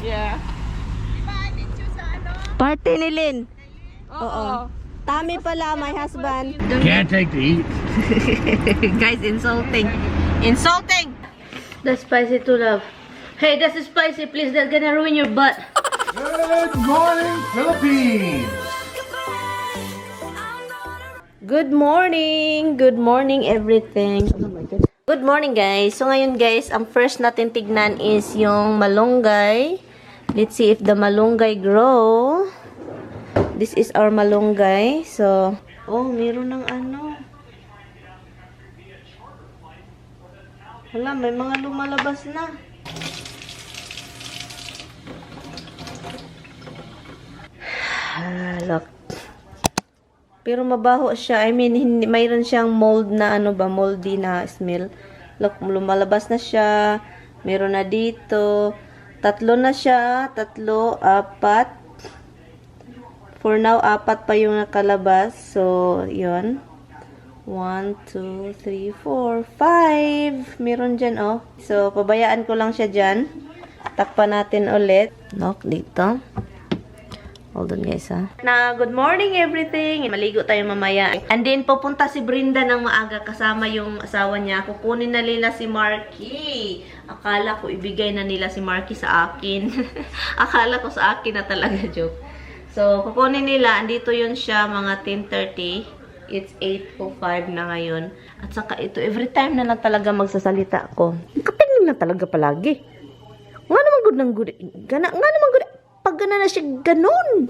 Yeah. Party ni Lynn. Oo. Tami pala, my husband. Can't take to eat. Guys, insulting. Insulting! That's spicy to love. Hey, that's spicy, please. That's gonna ruin your butt. Good morning, Philippines. Good morning! Good morning, everything. Oh my God. Good morning, guys. So, ngayon, guys, ang first natin tignan is yung malunggay. Let's see if the malunggay grow. This is our malunggay. So, oh, meron ng ano. Wala, may mga lumalabas na. Look. Pero mabaho siya. I mean, hindi, mayroon siyang mold na ano ba, moldy na smell. Look, lumalabas na siya. Meron na dito. Tatlo na siya. Tatlo, apat. For now, apat pa yung nakalabas. So, yun. 1, 2, 3, 4, 5. Meron dyan, oh. So, pabayaan ko lang siya dyan. Takpan natin ulit. Look, dito. Hold on, guys, ha. Na, good morning, everything. Maligo tayo mamaya. And then, pupunta si Brenda ng maaga kasama yung asawa niya. Kukunin na nila si Marky. Akala ko ibigay na nila si Marky sa akin. Akala ko sa akin na talaga, joke. So, kukunin nila. Andito yun siya, mga 10:30. It's 8:05 na ngayon. At saka ito, every time na lang talaga magsasalita ako. Nakatingin na talaga palagi. Nga naman good ng good. Nga naman good. Pag gana na siya, ganun.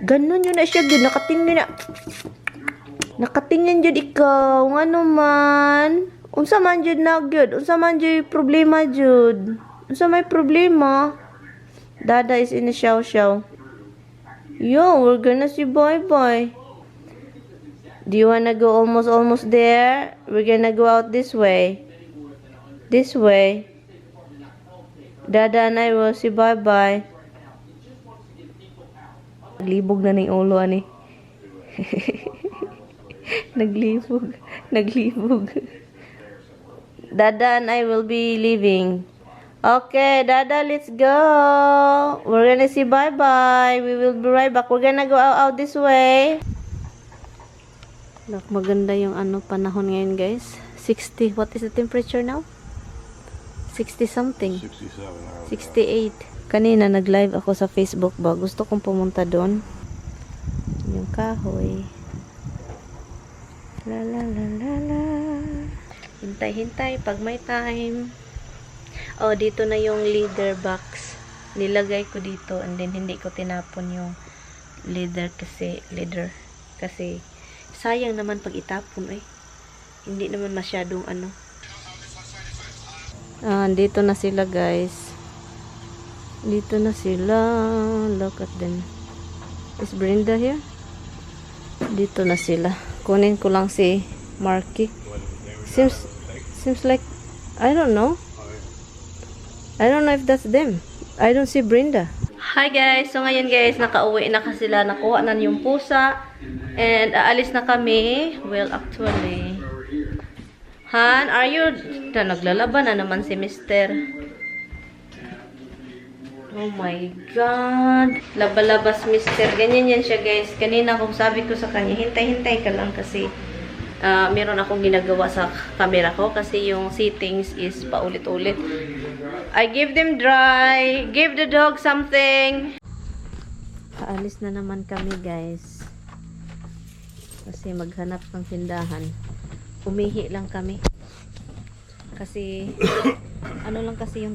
Ganun yun na siya, good. Nakatingin na. Nakatingin dyan ikaw. Nga naman. Unsa man dyan na, good. Unsa man dyan problema, Jud. Unsa may problema. Dada is in a show. Yo, we're gonna see bye-bye. Do you wanna go almost there? We're gonna go out this way. This way. Dada and I will say bye-bye. Naglibog na ng ulo, ani. Naglibog. Dada and I will be leaving. Okay, Dada, let's go. We're gonna say bye-bye. We will be right back. We're gonna go out this way. Look, maganda yung ano panahon ngayon, guys. 60. What is the temperature now? 60 something. 67. 68. Kanina nag-live ako sa Facebook ba. Gusto kong pumunta doon. Yung kahoy. La la la la la. Hintay pag may time. Oh, dito na yung leather box. Nilagay ko dito and then hindi ko tinapon yung leather kasi sayang naman pag itapon eh. Hindi naman masyadong ano. Dito na sila, guys. Dito na sila. Look at them. Is Brenda here? Dito na sila. Kunin ko lang si Marky. Seems like I don't know if that's them. I don't see Brenda. Hi guys! So ngayon guys, nakauwi na kasi sila. Nakuha na yung pusa. And aalis na kami. Well, actually. Han, are you... Naglalaban na naman si Mr. Oh my God. Labalabas Mr. Ganyan yan siya guys. Kanina kung sabi ko sa kanya, hintay-hintay ka lang kasi meron akong ginagawa sa camera ko kasi yung settings is paulit-ulit. I give them dry. Give the dog something. Paalis na naman kami, guys. Kasi maghanap ng tindahan. Umihi lang kami. Kasi ano lang kasi yung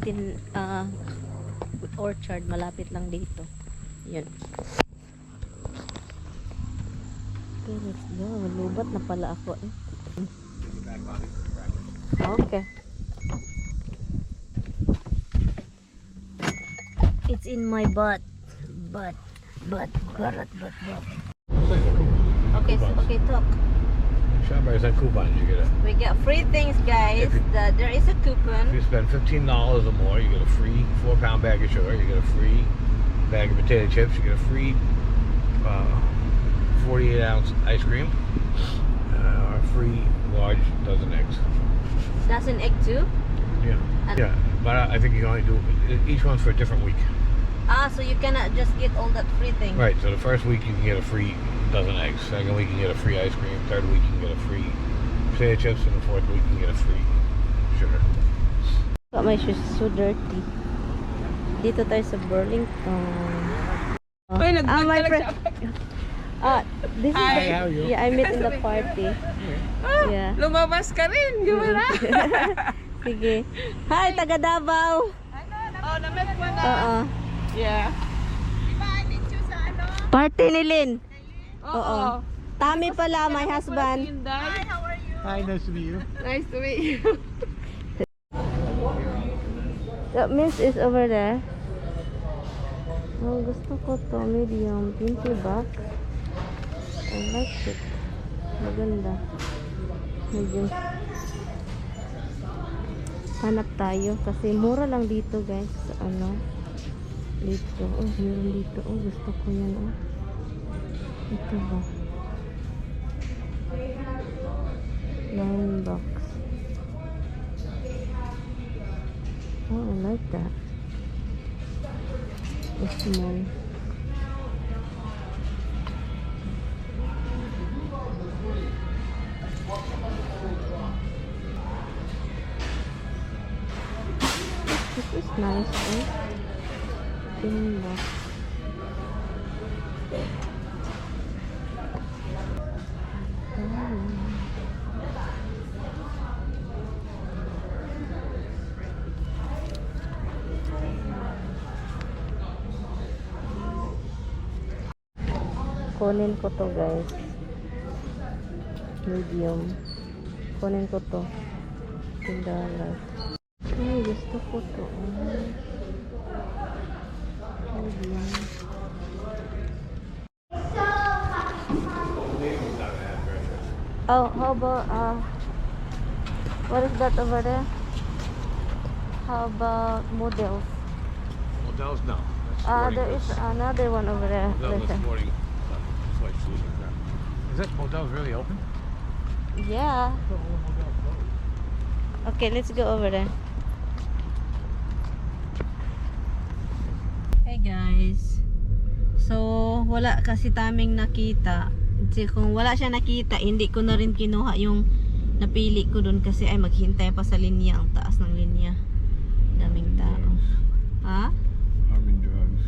orchard malapit lang dito. Yun. Okay, let's go. Lubat na pala ako eh. Okay. It's in my butt. Butt. Okay, so, okay, talk. Strawberries and coupons you get it. We get free things, guys. There is a coupon. If you spend $15 or more, you get a free 4-pound bag of sugar. You get a free bag of potato chips. You get a free 48-ounce ice cream. A free large dozen eggs. Dozen egg too? Yeah. And Yeah. But I think you can only do each one's for a different week. Ah, so you cannot just get all that free thing. Right. So the first week you can get a free dozen eggs. Second week you can get a free ice cream. Third week you can get a free potato chips, and the fourth week you can get a free sugar. But my shoes so dirty. Dito tayo sa Burlington. Uy, nag-vlog my ka lang friend. This is Hi, how are you? yeah, I met in the party. Yeah. Lumabas ka rin, gumala. Sige. Hi, taga Davao. Oh, na-met mo na. Oo. Yeah. Party ni Lynn. Oo. Tami pala, my husband. Hi, how are you? Hi, nice to meet you. Nice to meet you. The miss is over there. Oh, gusto ko to. Medium. 20 bucks. I like it. Maganda. Medium. Hanap tayo. Kasi mura lang dito, guys. Sa ano. Dito. Oh, meron dito. Oh, gusto ko yan. Oh. Ito ba? 9 bucks. Oh, I like that. It's small. This is nice, eh? 10 bucks. Kunin ko to, guys. Medium. Kunin ko to. $10. Ay, gusto ko to. Medium. Oh, how about what is that over there? How about models? Models, no. There is another one over there. Models There's a- sporting. It's like shoes like that. Is that Models really open? Yeah. Okay, let's go over there. Hey guys. So, wala kasi taming nakita. Kasi kung wala siya nakita, hindi ko na rin kinuha yung napili ko dun kasi ay maghintay pa sa linya. Ang taas ng linya. Daming tao. Ha? Harmon Drugs.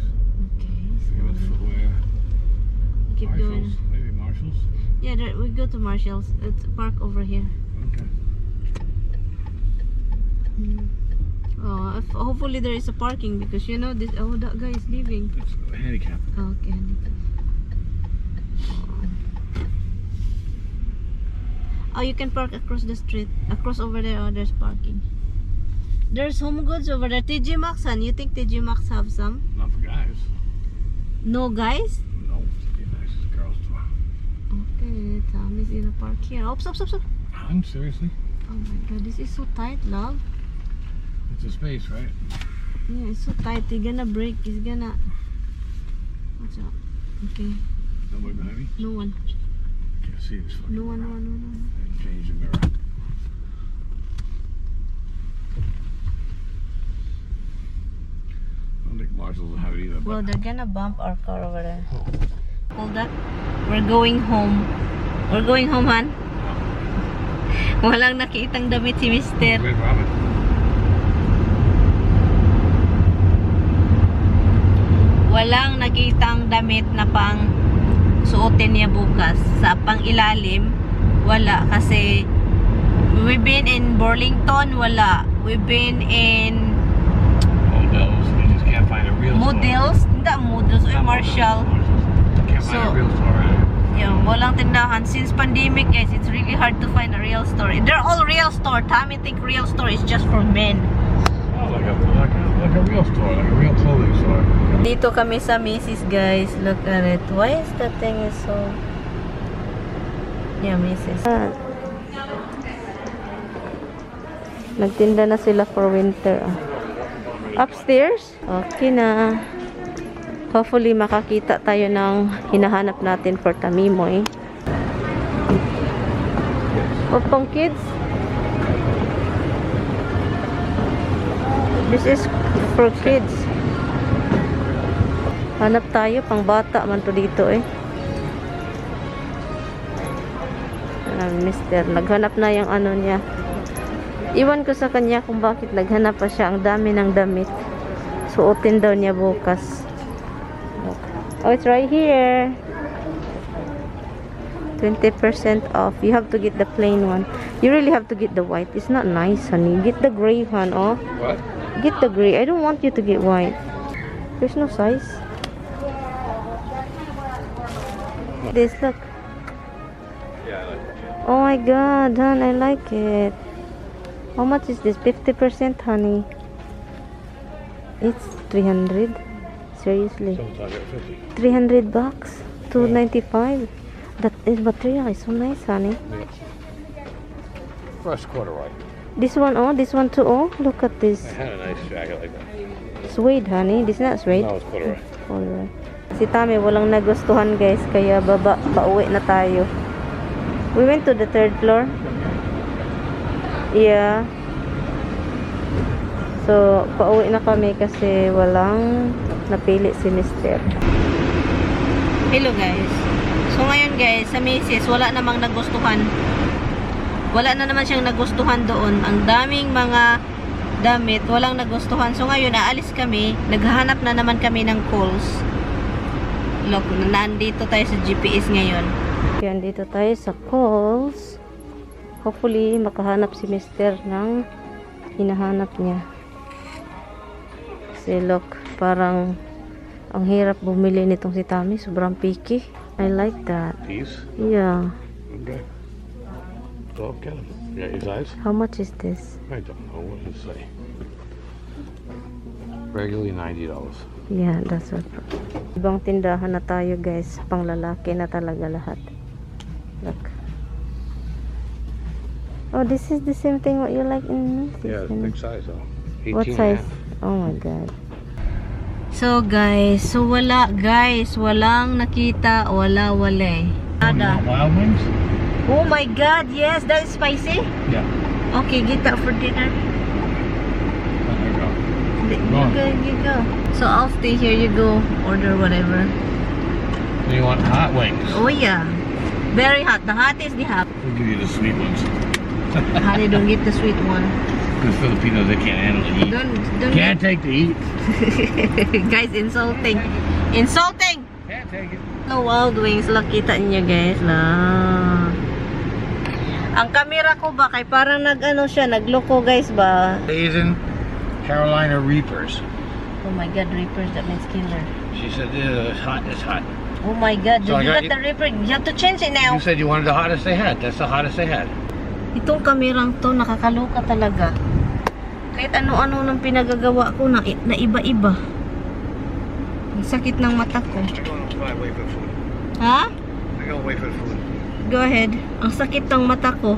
Okay. Famous So, footwear. keep going. Marshalls. Maybe Marshalls. Yeah, we go to Marshall's. Let's park over here. Okay. Oh, hopefully there is a parking because you know this. Oh, that guy is leaving. It's handicap. Okay. Oh, you can park across the street. Across over there, oh, there's parking. There's Home Goods over there. TJ Maxx, son. You think TJ Maxx have some? Not for guys. No, guys? No, it's be nice as a girls' store. Okay, Tommy's gonna park here. Oh, stop. Hun, seriously? Oh my god, this is so tight, love. It's a space, right? Yeah, it's so tight. He's gonna break. He's gonna... Watch out. Okay. Nobody behind me? No one. Can't see this fucking No one. Change the mirror. I don't think Marshalls will have it either. Well, But they're gonna bump our car over there. Hold up. We're going home. We're going home, Han. Walang nakitang damit si Mister. Red Robin. Walang nakitang damit na pang suotin niya bukas. Sa pang ilalim, wala. Kasi we've been in Burlington, wala. We've been in Models. You just can't find a real Models. Hindi Models. store. Or Marshall. Can't find So- a real store. Yung walang tindahan. Since pandemic, guys, it's really hard to find a real store. They're all real store. Tommy think real store is just for men. Oh, like a real store, like a real clothing store. Dito kami sa Macy's, guys. Look at it. Why is that thing is so... Yeah, Macy's. Nagtinda na sila for winter. Upstairs? Okay na. Hopefully, makakita tayo ng hinahanap natin for Tamimoy. For pang kids? This is for kids. Hanap tayo, pang bata man to dito eh. Mister, naghanap na yung ano niya. Iwan ko sa kanya kung bakit naghanap pa siya. Ang dami ng damit. Suotin daw niya bukas. Oh, it's right here. 20% off. You have to get the plain one. You really have to get the white. It's not nice, honey. Get the gray one, oh. What? Get the gray. I don't want you to get white. There's no size. This, look. Yeah, I like that. Oh my god, hon, I like it. How much is this? 50%, honey. It's 300. Seriously. Sometimes I get 50. 300 bucks. 295. That is material is so nice, honey. Yeah. Fresh corduroy. This one, oh, this one too. Oh, look at this. I had a nice jacket like that. Suede, honey. This is not suede. No, it's corduroy. Alright. Si Tami walang nagustuhan, guys, kaya pauwi na tayo. We went to the 3rd floor. Yeah. So, pauwi na kami kasi walang napili si Mister. Hello, guys. So, ngayon, guys, sa Macy's, wala namang nagustuhan. Wala na naman siyang nagustuhan doon. Ang daming mga damit, walang nagustuhan. So, ngayon, aalis kami. Naghahanap na naman kami ng Kohl's. Look, nandito tayo sa GPS ngayon. Kaya dito tayo sa Kohl's. Hopefully, makahanap si Mister ng hinahanap niya. Kasi look, parang ang hirap bumili nitong si Tami. Sobrang picky. I like that. These? Yeah. Okay. Go up, get them. You got your size? How much is this? I don't know. What does it say? Regularly $90. Yeah, that's what. Ibang tindahan na tayo, guys. Pang lalaki na talaga lahat. Look. Oh, this is the same thing what you like in Macy's. Yeah, it's big size though. 18 What and a size? half. Oh my god. So guys, walang nakita, wala. Nada. Wild wings? Oh my god, yes, that is spicy. Yeah. Okay, get that for dinner. There you go. You go. So I'll stay here, you go order whatever. You want hot wings? Oh yeah. Very hot. The hottest they have. We'll give you the sweet ones. Honey, don't get the sweet one. Because Filipinos, they can't handle the heat. Don't Can't take the heat. Guys, insulting. Insulting! Can't take it. No wild wings. Lang, kita niyo guys. Lang. Ang camera ko ba, kay parang nagloko guys ba? Asian Carolina Reapers. Oh my god, Reapers, that means killer. She said, it's hot, it's hot. Oh my god, So you I got got the Reaper. You have to change it now. You said you wanted the hottest they had. That's the hottest they had. Itong kamerang to, nakakaloka talaga. Kahit ano-ano nang pinagagawa ko na iba-iba. Ang sakit ng mata ko. I'm going to wait for food. Ha? I'm going to wait for food. Go ahead. Ang sakit ng mata ko.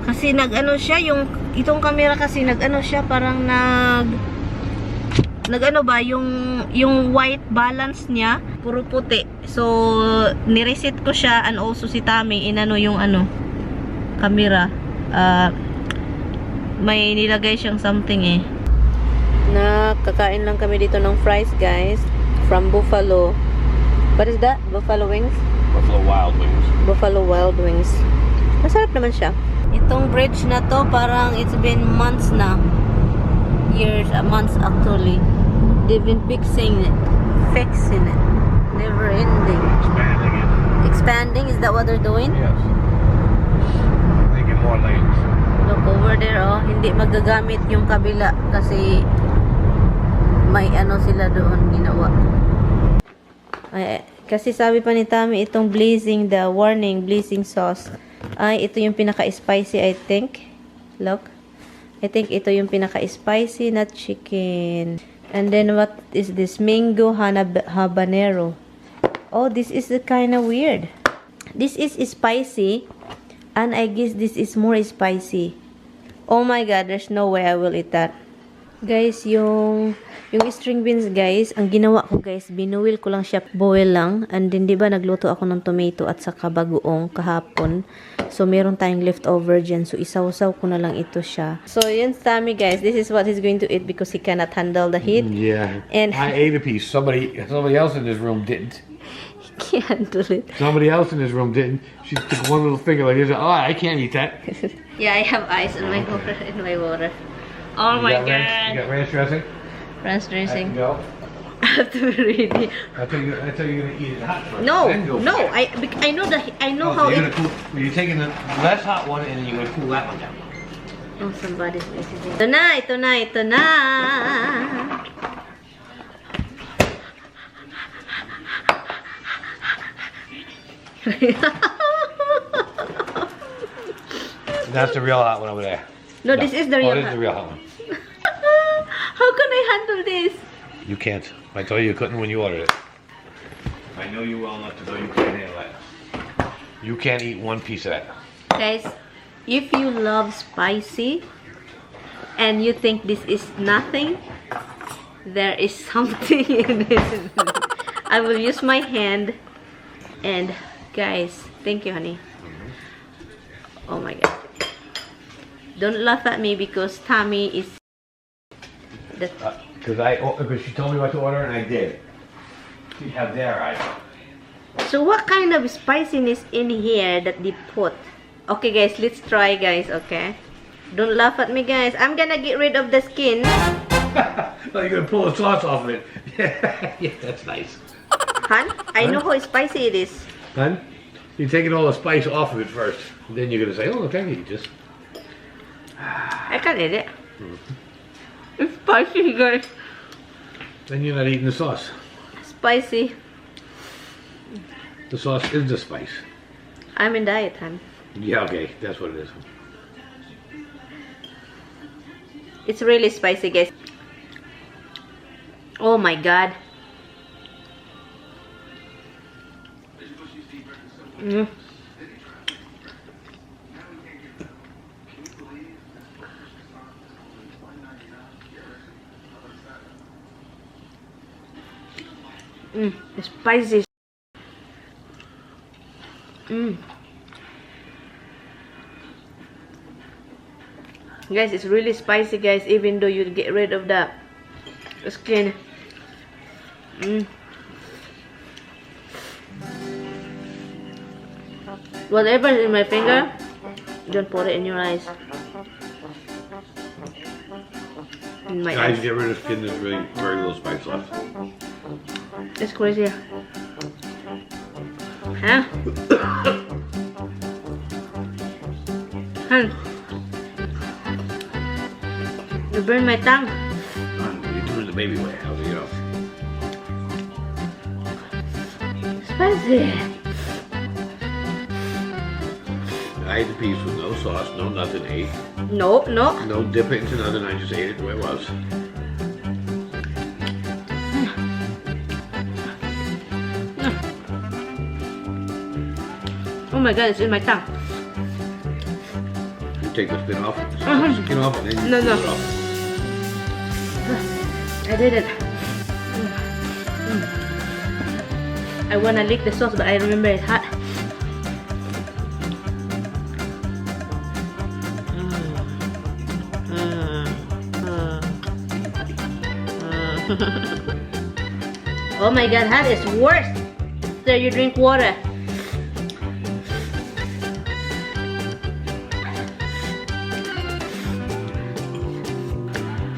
Kasi siya, itong camera kasi siya, parang ba, yung white balance niya, puro puti. So, nireset ko siya, and also si Tami, yung camera. May nilagay siyang something eh. Nakakain lang kami dito ng fries, guys. From Buffalo. What is that? Buffalo wings? Buffalo Wild Wings. Buffalo Wild Wings. Masarap naman siya. Itong bridge na to, parang it's been months na. Years, months actually. They've been fixing it. Never ending. Expanding it. Expanding? Is that what they're doing? Yes. Making more lanes. Look over there, oh. Hindi magagamit yung kabila kasi may sila doon ginawa. Ay, kasi sabi pa ni Tami, itong the warning blazing sauce, ay ito yung pinaka-spicy, I think. Look. I think ito yung pinaka-spicy na chicken. And then what is this? Mango habanero. Oh, this is kind of weird. This is spicy. And I guess this is more spicy. Oh my god, there's no way I will eat that. Guys, yung string beans guys, ang ginawa ko guys, binuwil ko lang siya, boil lang. And then, di ba, nagluto ako ng tomato at saka bagoong kahapon. So, meron tayong leftover dyan. So, isaw-saw ko na lang ito siya. So, yun Sammy guys, this is what he's going to eat because he cannot handle the heat. Yeah. And I ate a piece. Somebody else in this room didn't. he can't handle it. Somebody else in this room didn't. She took one little finger like this. Oh, I can't eat that. Yeah, I have ice in my water. Oh my god. You got ranch dressing? Ranch dressing. Go. I have to be ready. I thought you were gonna eat it hot first. No, then go no. for it. I know that. I know Oh, how so it. you're taking the less hot one and then you're gonna cool that one down. Oh, somebody's messaging. Ito na. That's the real hot one over there. No, this is the real. Oh, this is the real hot one. How can I handle this? You can't. I told you couldn't when you ordered it. I know you well enough to know you can't handle that. You can't eat one piece of that. Guys, if you love spicy and you think this is nothing, there is something in it. I will use my hand and guys, thank you honey. Oh my god. Don't laugh at me because Tammy is Because she told me what to order and I did. You have their eyes. So what kind of spiciness in here that they put? Okay guys, let's try guys, okay? Don't laugh at me guys. I'm gonna get rid of the skin. Oh, you're gonna pull the sauce off of it. Yeah, that's nice. Hun, I know how spicy it is. Hun, you're taking all the spice off of it first. Then you're gonna say, oh, okay, you just... I can't eat it. It's spicy guys. Then you're not eating the sauce. Spicy. The sauce is the spice. I'm in diet, hun. Yeah, okay, that's what it is. It's really spicy, guys. Oh my god. It's spicy. Guys, it's really spicy, guys, even though you get rid of the skin. Whatever is in my finger, don't put it in your eyes. In my Guys, eyes. get rid of skin, there's really very little spice left. It's crazy. Huh? Huh? You burn my tongue. You're doing the baby way, how's it go? Spicy. I ate the piece with no sauce, no nothing, ate. No. No dip it into nothing, I just ate it the way it was. Oh my god, it's in my tongue. You take the skin off, the skin off, and then you No. pull it off. I did it. I wanna lick the sauce, but I remember it's hot. Oh my god, that is worse. After you drink water.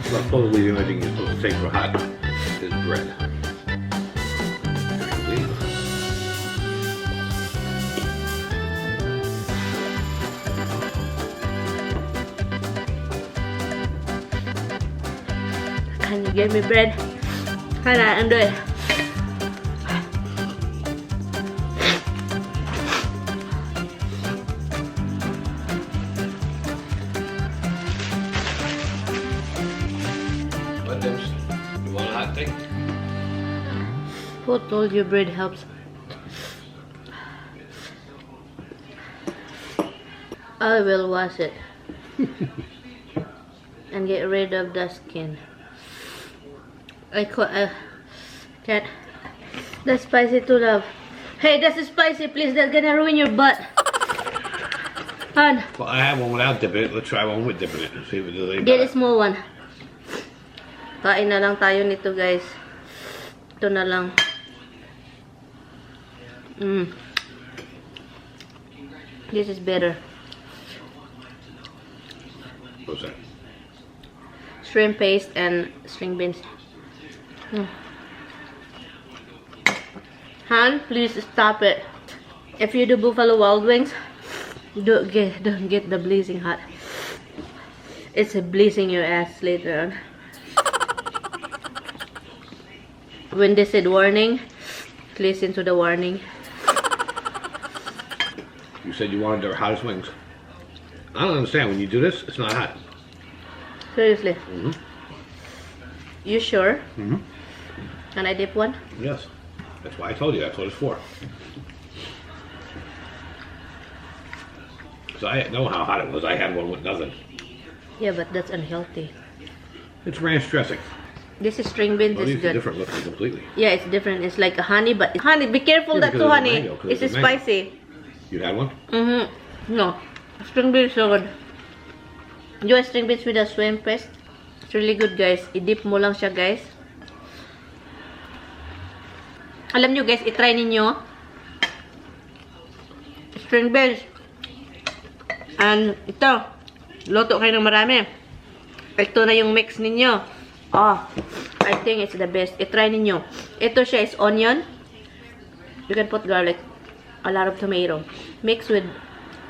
Well, supposedly the only thing you're supposed to take for hot is bread. Can you give me bread? Hana, I'm doing. What dips? You want a hot thing? Who told you bread helps? I will wash it and get rid of the skin. Can't. That's spicy too, love. Hey, that's spicy, please. That's gonna ruin your butt. Han. Well, I have one without dipping it. Let's try one with dipping it. See if it does any Get a better. small one. Kain na lang tayo nito, guys. Ito na lang. This is better. What's that? Shrimp paste and string beans. Han, please stop it. If you do Buffalo Wild Wings, don't get the blazing hot. It's blazing your ass later on. When they said warning, listen to the warning. You said you wanted their hottest wings. I don't understand. When you do this, it's not hot. Seriously. Mm-hmm. You sure? Mm-hmm. Can I dip one? Yes. That's why I told you. That's what it's for. So I know how hot it was. I had one with nothing. Yeah, but that's unhealthy. It's ranch dressing. This is string beans. Well, It's these are good. different looking completely. Yeah, it's different. It's like a honey, but honey. Be careful Yeah, that because too, of the honey. mango, because It's of the mango. spicy. You had one? No, string beans so good. Enjoy string beans with a shrimp paste. It's really good, guys. I-dip mo lang siya, guys. Alam nyo, guys, i-try ninyo. String beans. And ito, loto kayo ng marami. Ito na yung mix ninyo. Oh, I think it's the best. I-try ninyo. Ito siya is onion. You can put garlic. A lot of tomato. Mixed with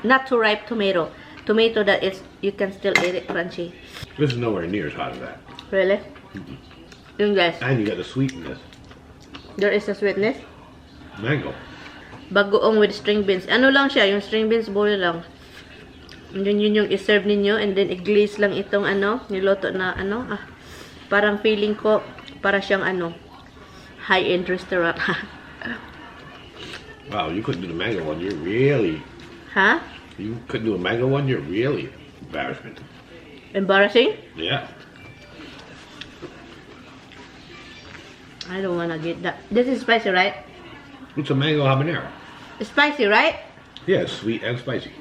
not too ripe tomato. Tomato that is, you can still eat it crunchy. This is nowhere near as hot as that. Really? Yung guys, And you got the sweetness. there is a sweetness. Mango. Bagoong with string beans. Ano lang siya, yung string beans boil lang. And then yun yung iserve ninyo. And then i-glaze lang itong ano, niloto na ano. Parang feeling ko, para siyang ano, high-end restaurant. Wow, you couldn't do the mango one. You're really... Ha? You couldn't do a mango one? You're really embarrassment. Embarrassing? Yeah. I don't wanna get that. This is spicy, right? It's a mango habanero. It's spicy, right? Yeah, it's sweet and spicy.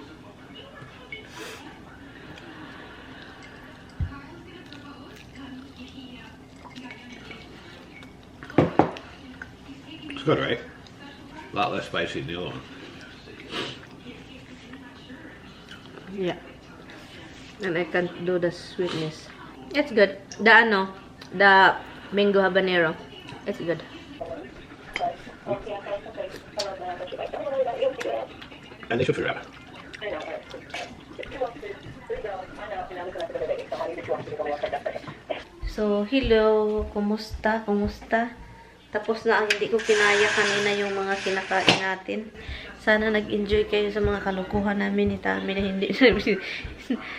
It's good, right? A lot less spicy than the other one. Yeah. And I can't do the sweetness. It's good. The mango habanero. It's good. And they should figure it out. So, hello. Kumusta? Kumusta? Tapos na ang hindi ko kinaya kanina yung mga kinakain natin. Sana nag-enjoy kayo sa mga kalukuhan namin ni Tami na hindi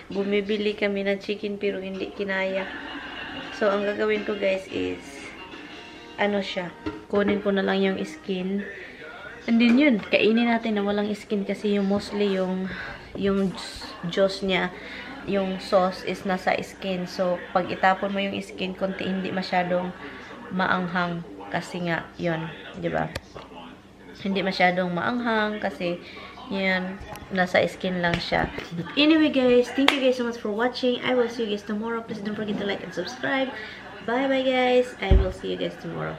bumibili kami ng chicken pero hindi kinaya. So, ang gagawin ko guys is ano siya, kunin ko na lang yung skin. And then yun, kainin natin na walang skin kasi yung mostly yung juice niya, yung sauce is nasa skin. So, pag itapon mo yung skin, konti hindi masyadong maanghang kasi nga, yun, di ba? Hindi masyadong maanghang kasi yan, nasa skin lang siya. Anyway guys, thank you guys so much for watching. I will see you guys tomorrow. Please don't forget to like and subscribe. Bye bye guys. I will see you guys tomorrow.